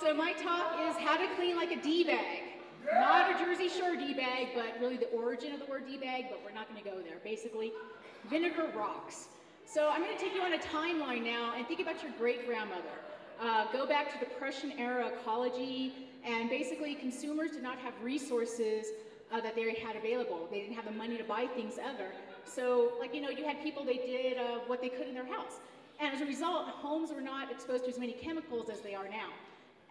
so my talk is how to clean like a D-bag. Not a Jersey Shore D-bag, but really the origin of the word D-bag, but we're not going to go there. Basically, vinegar rocks. So I'm going to take you on a timeline now and think about your great-grandmother. Go back to Depression-era ecology, and basically consumers did not have resources that they had available. They didn't have the money to buy things ever. So, like, you know, you had people, they did what they could in their house. And as a result, homes were not exposed to as many chemicals as they are now.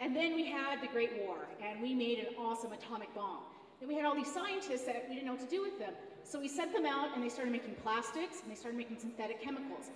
And then we had the Great War, and we made an awesome atomic bomb. Then we had all these scientists that we didn't know what to do with them. So we sent them out, and they started making plastics, and they started making synthetic chemicals.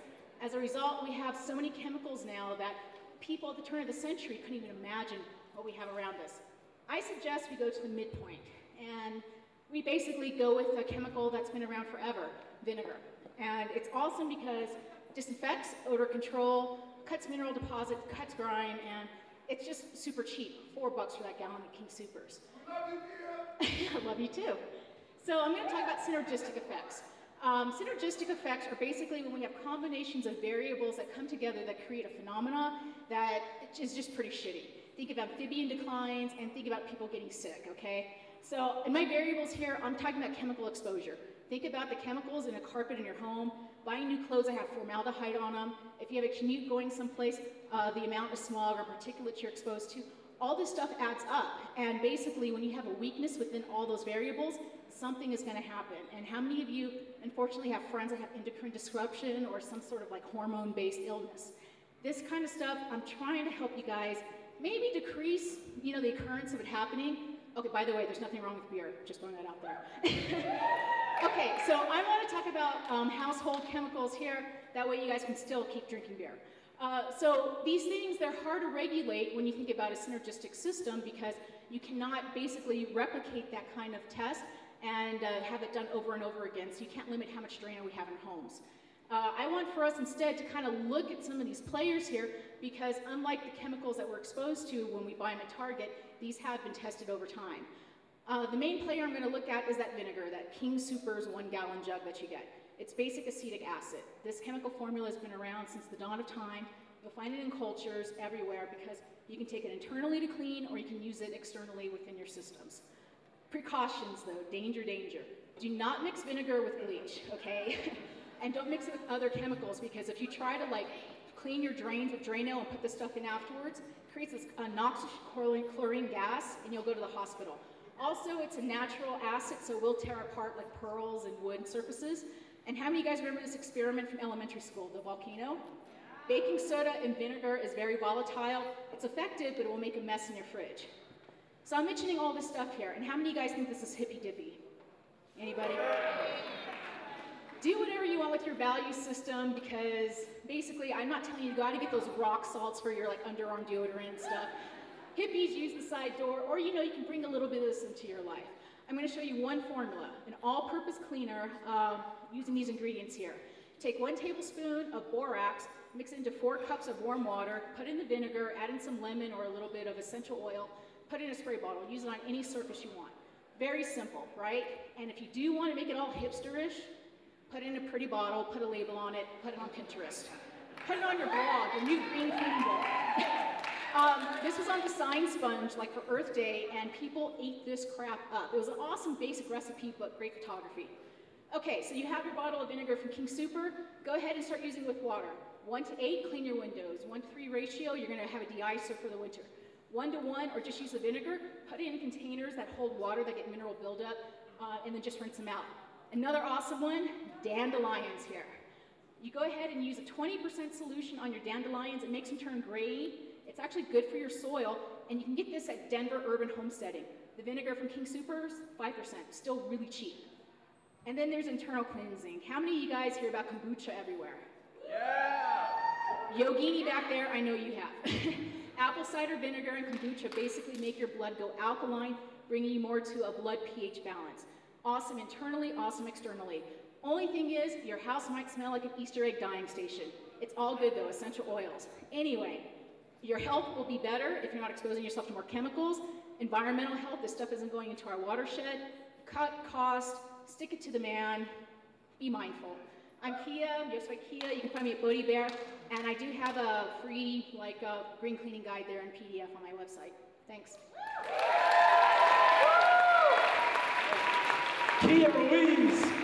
As a result, we have so many chemicals now that people at the turn of the century couldn't even imagine what we have around us. I suggest we go to the midpoint, and we basically go with a chemical that's been around forever, vinegar. And it's awesome because it disinfects, odor control, cuts mineral deposits, cuts grime, and it's just super cheap, $4 for that gallon of King Soopers. I love you too. So I'm going to talk about synergistic effects. Synergistic effects are basically when we have combinations of variables that come together that create a phenomena that is just pretty shitty. Think of amphibian declines and think about people getting sick, okay? So in my variables here, I'm talking about chemical exposure. Think about the chemicals in a carpet in your home, buying new clothes that have formaldehyde on them. If you have a commute going someplace, the amount of smog or particulates you're exposed to, all this stuff adds up. And basically, when you have a weakness within all those variables, something is going to happen. And how many of you, unfortunately, have friends that have endocrine disruption or some sort of like hormone-based illness? This kind of stuff, I'm trying to help you guys maybe decrease, you know, the occurrence of it happening. Okay, by the way, there's nothing wrong with beer, just throwing that out there. Okay, so I want to talk about household chemicals here. That way you guys can still keep drinking beer. So these things, they're hard to regulate when you think about a synergistic system because you cannot basically replicate that kind of test and have it done over and over again. So you can't limit how much Drano we have in homes. I want for us instead to kind of look at some of these players here because unlike the chemicals that we're exposed to when we buy them at Target, these have been tested over time. The main player I'm going to look at is that vinegar, that King Soopers 1 gallon jug that you get. It's basic acetic acid. This chemical formula has been around since the dawn of time. You'll find it in cultures everywhere because you can take it internally to clean or you can use it externally within your systems. Precautions though, danger, danger. Do not mix vinegar with bleach, okay? And don't mix it with other chemicals because if you try to like clean your drains with Drano and put this stuff in afterwards, it creates this noxious chlorine gas and you'll go to the hospital. Also, it's a natural acid, so it will tear apart like pearls and wood surfaces. And how many of you guys remember this experiment from elementary school, the volcano? Baking soda and vinegar is very volatile. It's effective, but it will make a mess in your fridge. So I'm mentioning all this stuff here, and how many of you guys think this is hippy-dippy? Anybody? Do whatever you want with your value system, because basically, I'm not telling you gotta get those rock salts for your like underarm deodorant and stuff. Hippies use the side door, or you know, you can bring a little bit of this into your life. I'm going to show you one formula, an all-purpose cleaner using these ingredients here. Take 1 tablespoon of borax, mix it into 4 cups of warm water, put in the vinegar, add in some lemon or a little bit of essential oil, put it in a spray bottle, use it on any surface you want. Very simple, right? And if you do want to make it all hipsterish, put it in a pretty bottle, put a label on it, put it on Pinterest. Put it on your blog, your new green cleaning blog. This was on the sign sponge, like for Earth Day, and people ate this crap up. It was an awesome basic recipe, but great photography. Okay, so you have your bottle of vinegar from King Sooper. Go ahead and start using it with water. 1 to 8, clean your windows. 1 to 3 ratio, you're gonna have a de-icer for the winter. 1 to 1, or just use the vinegar, put it in containers that hold water that get mineral buildup, and then just rinse them out. Another awesome one, dandelions here. You go ahead and use a 20% solution on your dandelions. It makes them turn gray. It's actually good for your soil, and you can get this at Denver Urban Homesteading. The vinegar from King Soopers, 5%, still really cheap. And then there's internal cleansing. How many of you guys hear about kombucha everywhere? Yeah! Yogini back there, I know you have. Apple cider vinegar and kombucha basically make your blood go alkaline, bringing you more to a blood pH balance. Awesome internally, awesome externally. Only thing is, your house might smell like an Easter egg dyeing station. It's all good though, essential oils. Anyway, your health will be better if you're not exposing yourself to more chemicals. Environmental health, this stuff isn't going into our watershed. Cut cost, stick it to the man, be mindful. I'm Kia, yo soy Kia. You can find me at Bodhi Bear, and I do have a free green cleaning guide there in PDF on my website. Thanks. Kia Ruiz.